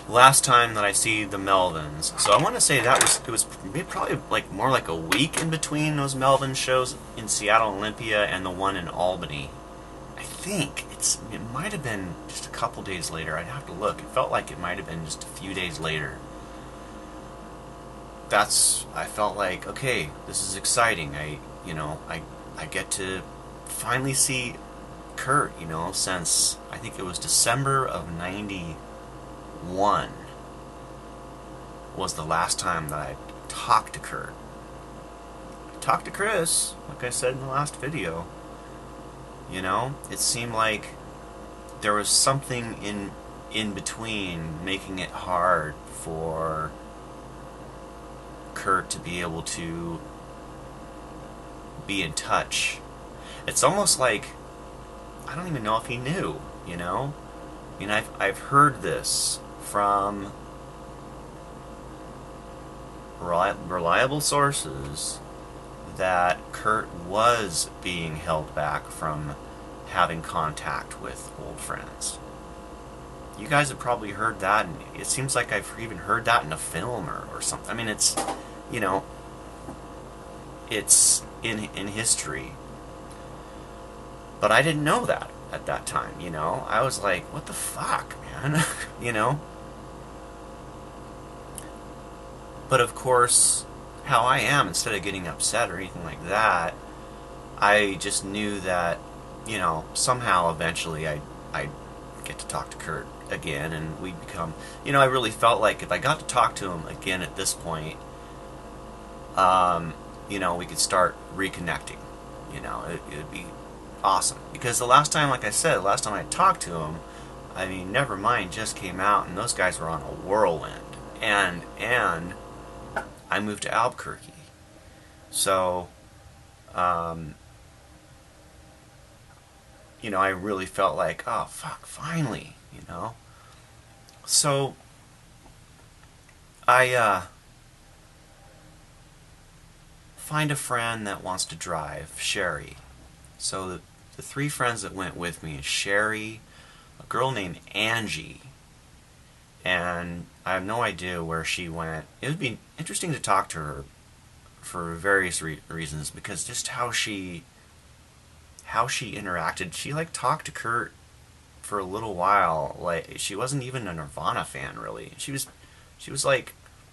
last time that I see the Melvins. So I want to say it was probably like more like a week in between those Melvin shows in Seattle, Olympia, and the one in Albany. I think it might have been just a couple days later. I'd have to look. It felt like it might have been just a few days later. I felt like, okay, this is exciting. I get to finally see Kurt, since I think it was December of 91 was the last time that I talked to Kurt. I talked to Chris, like I said in the last video. It seemed like there was something in between making it hard for Kurt to be able to be in touch. It's almost like I don't even know if he knew. I've heard this from reliable sources that Kurt was being held back from having contact with old friends. You guys have probably heard that, and it seems like I've even heard that in a film or something. I mean, you know, it's in history. But I didn't know that at that time. I was like, what the fuck, man? you know? But of course, how I am, instead of getting upset or anything like that, I just knew that, somehow eventually I'd get to talk to Kurt again, and we'd become, I really felt like if I got to talk to him again at this point, we could start reconnecting. It'd be awesome. Because the last time, like I said, last time I talked to him, I mean, Nevermind just came out, and those guys were on a whirlwind. And I moved to Albuquerque. So, I really felt like, oh, fuck, finally. So, I find a friend that wants to drive, Sherry. So the three friends that went with me is Sherry, a girl named Angie, and I have no idea where she went. It would be interesting to talk to her for various reasons, because just how she interacted. She talked to Kurt for a little while. Like, she wasn't even a Nirvana fan really. She was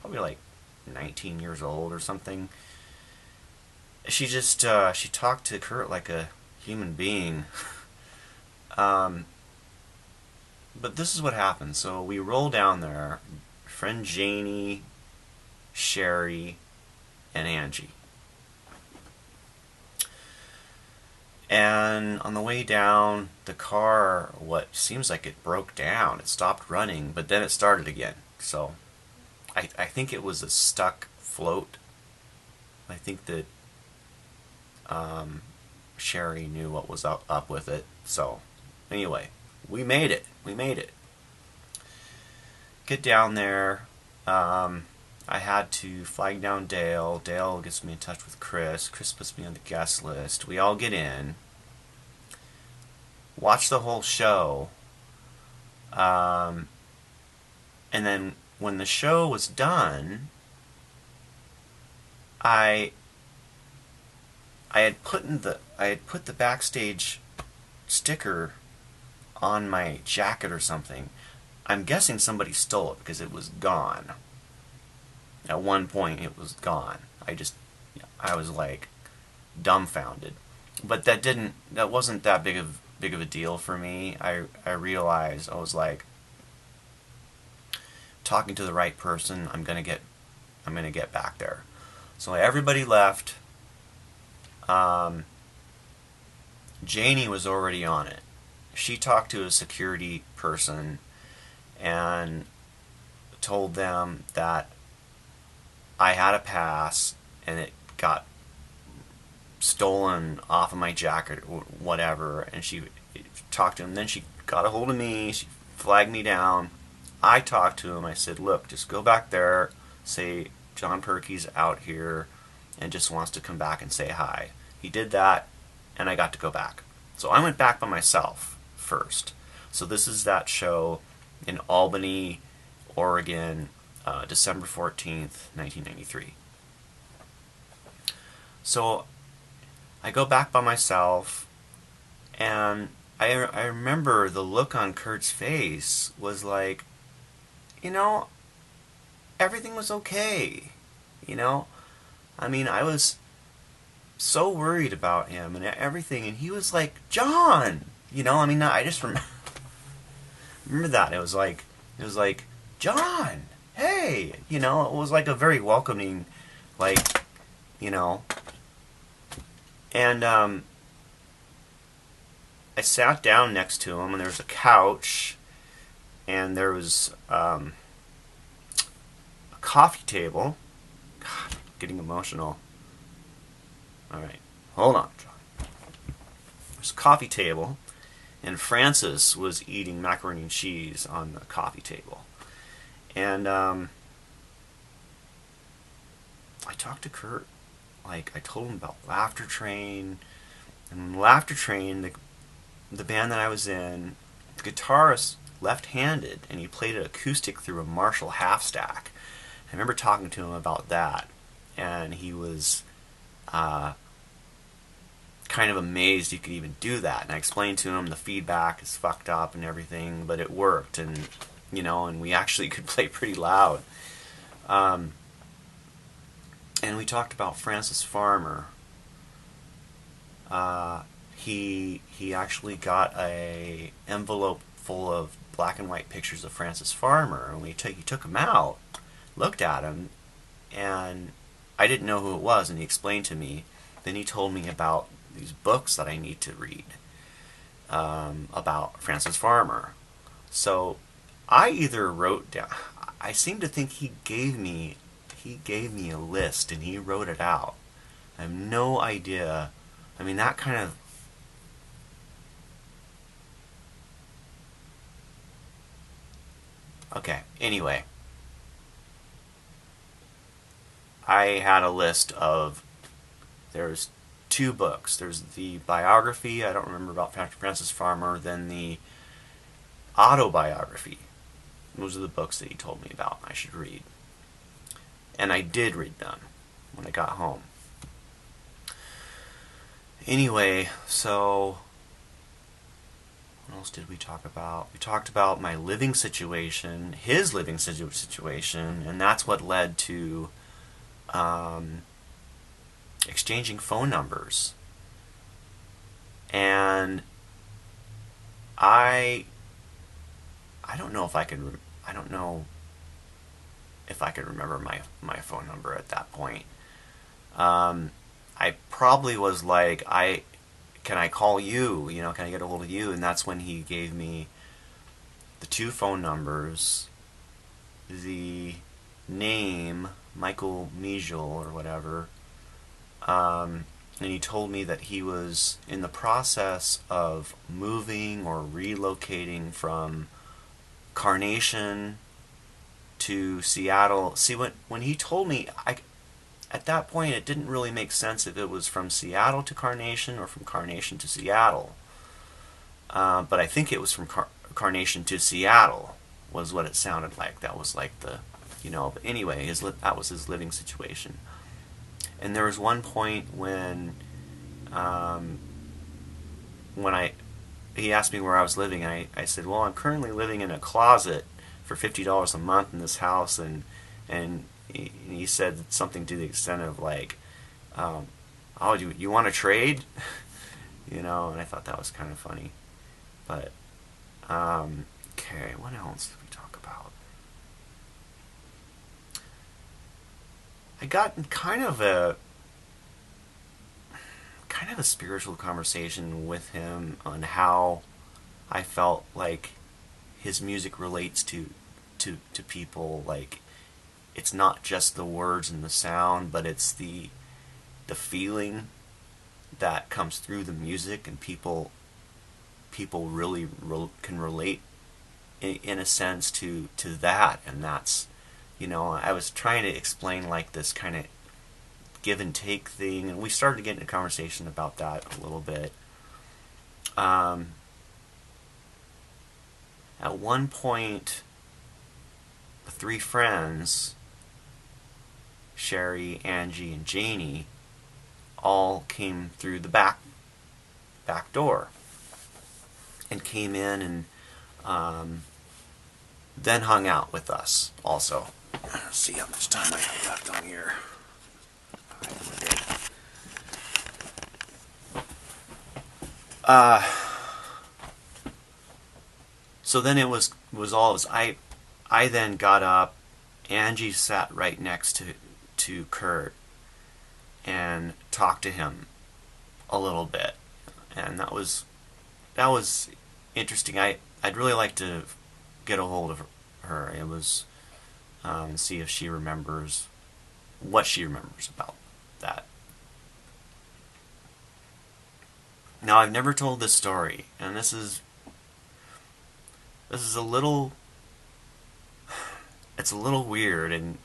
probably 19 years old or something. She just she talked to Kurt like a human being. But this is what happened. So we roll down there, friend Janie, Sherry, and Angie. And on the way down, the car, what seems like it broke down. It stopped running, but then it started again. So I think it was a stuck float. I think that Sherry knew what was up with it. So anyway, we made it. Get down there. I had to flag down Dale. Dale gets me in touch with Chris. Chris puts me on the guest list. We all get in. Watch the whole show. And then when the show was done, I had put the backstage sticker on my jacket or something. I'm guessing somebody stole it because it was gone. At one point, it was gone. I was like dumbfounded. But that wasn't that big of a deal for me. I realized, I was like, talking to the right person, I'm gonna get back there. So everybody left. Janie was already on it. She talked to a security person and told them that I had a pass and it got stolen off of my jacket or whatever, and she talked to him. Then she got a hold of me, she flagged me down. I talked to him. I said, look, just go back there, say John Perky's out here and just wants to come back and say hi. He did that, and I got to go back. So I went back by myself first. So this is that show in Albany, Oregon, December 14th, 1993. So I go back by myself, and I remember the look on Kurt's face was like, you know, everything was okay. You know, I mean, I was so worried about him and everything, and he was like, John, you know, I mean, I just remember that. It was like, John, hey, you know, it was like a very welcoming, like, you know, and I sat down next to him, and there was a couch, and there was a coffee table. God, I'm getting emotional. All right, hold on, John. There's a coffee table, and Francis was eating macaroni and cheese on the coffee table. And I talked to Kurt. Like, I told him about Laughter Train. And Laughter Train, the band that I was in, the guitarist left-handed, and he played it acoustic through a Marshall half stack. I remember talking to him about that, and he was kind of amazed you could even do that. And I explained to him the feedback is fucked up and everything, but it worked, and you know, and we actually could play pretty loud. And we talked about Francis Farmer. He actually got a envelope full of black and white pictures of Francis Farmer, and he took them out, looked at him, and I didn't know who it was, and he explained to me. Then he told me about these books that I need to read about Francis Farmer. So I either wrote down. I seem to think he gave me a list, and he wrote it out. I have no idea. I mean, that kind of. Okay, anyway. I had a list of. There's 2 books. There's the biography, I don't remember about Francis Farmer, then the autobiography. Those are the books that he told me about I should read. And I did read them when I got home. Anyway, so what else did we talk about? We talked about my living situation, his living situation, and that's what led to exchanging phone numbers. And I don't know if I could remember my phone number at that point. I probably was like, can I call you? You know, can I get a hold of you? And that's when he gave me the 2 phone numbers, the name, Michael Mijel or whatever, and he told me that he was in the process of moving or relocating from Carnation to Seattle. See, when he told me, at that point it didn't really make sense if it was from Seattle to Carnation or from Carnation to Seattle. But I think it was from Carnation to Seattle was what it sounded like. That was like the, you know, but anyway, that was his living situation. And there was one point when he asked me where I was living, and I said, well, I'm currently living in a closet for $50 a month in this house, and he said something to the extent of like, oh, you want to trade? You know, and I thought that was kind of funny. But, okay, what else did we talk about? I got in kind of a spiritual conversation with him on how I felt like his music relates to people. Like, it's not just the words and the sound, but it's the feeling that comes through the music, and people really can relate in a sense to that. And that's, you know, I was trying to explain like this kind of give and take thing, and we started to get into a conversation about that a little bit. At one point, three friends, Sherry, Angie, and Janie, all came through the back door and came in and then hung out with us also. Let's see how much time I have left on here. So then it was all of us. I then got up. Angie sat right next to Kurt and talked to him a little bit, and that was interesting. I'd really like to get a hold of her. It was see if she remembers what she remembers about that. Now, I've never told this story, and this is a little, it's a little weird,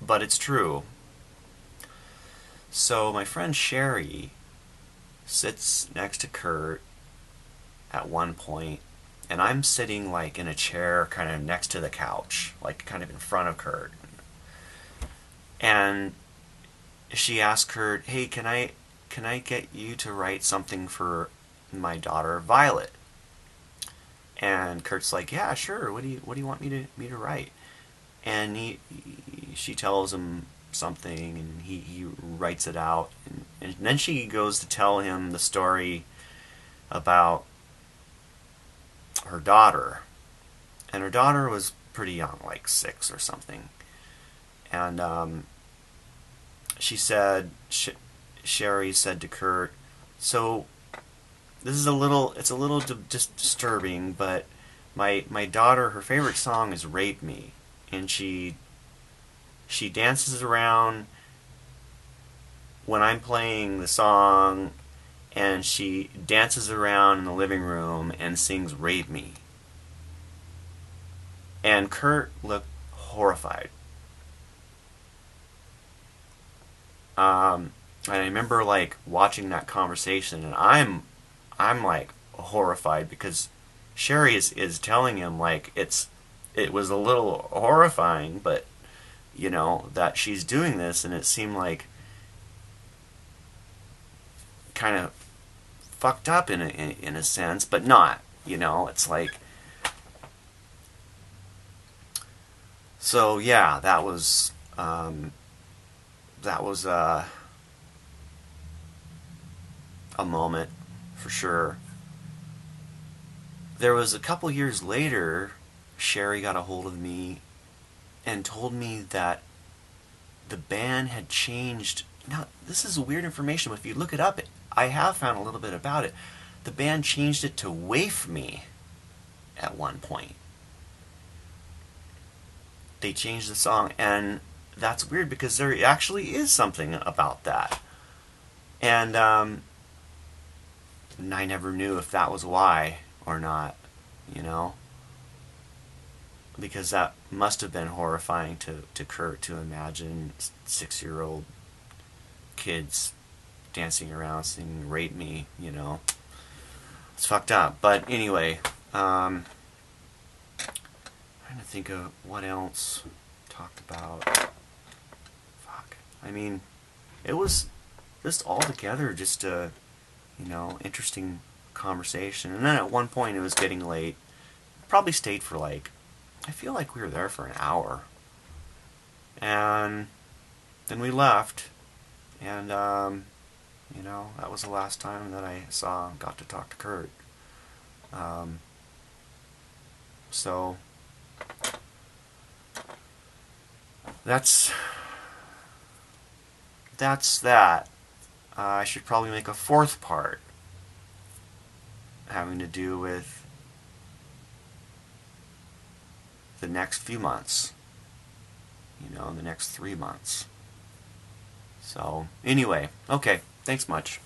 but it's true. So my friend Sherry sits next to Kurt at one point, and I'm sitting like in a chair kind of next to the couch, like kind of in front of Kurt. And she asked Kurt, "Hey, can I get you to write something for my daughter Violet?" And Kurt's like, "Yeah, sure. What do you want me to write?" And she tells him something, and he writes it out, and then she goes to tell him the story about her daughter, and her daughter was pretty young, like 6 or something, and she said, Sherry said to Kurt, "So this is it's a little just disturbing, but my daughter, her favorite song is 'Rape Me,' and she dances around when I'm playing the song, and she dances around in the living room and sings 'Rape Me.'" And Kurt looked horrified. And I remember like watching that conversation, and I'm like horrified because Sherry is telling him like it was a little horrifying, but you know, that she's doing this, and it seemed like kind of fucked up in a sense, but not, you know, it's like, so yeah, that was a moment for sure. There was a couple years later, Sherry got a hold of me and told me that the band had changed. Now, this is weird information, but if you look it up, I have found a little bit about it. The band changed it to Waif Me at one point. They changed the song, and that's weird because there actually is something about that. And I never knew if that was why or not, you know? Because that must have been horrifying to Kurt to imagine 6-year-old kids dancing around singing 'Rape Me,' you know? It's fucked up. But anyway, trying to think of what else talked about. Fuck. I mean, it was just altogether just a, you know, interesting conversation. And then at one point it was getting late. Probably stayed for like, I feel like we were there for an hour. And then we left. And, you know, that was the last time that I got to talk to Kurt. So, that's that. I should probably make a 4th part having to do with the next few months, you know, the next 3 months. So, anyway, okay, thanks much.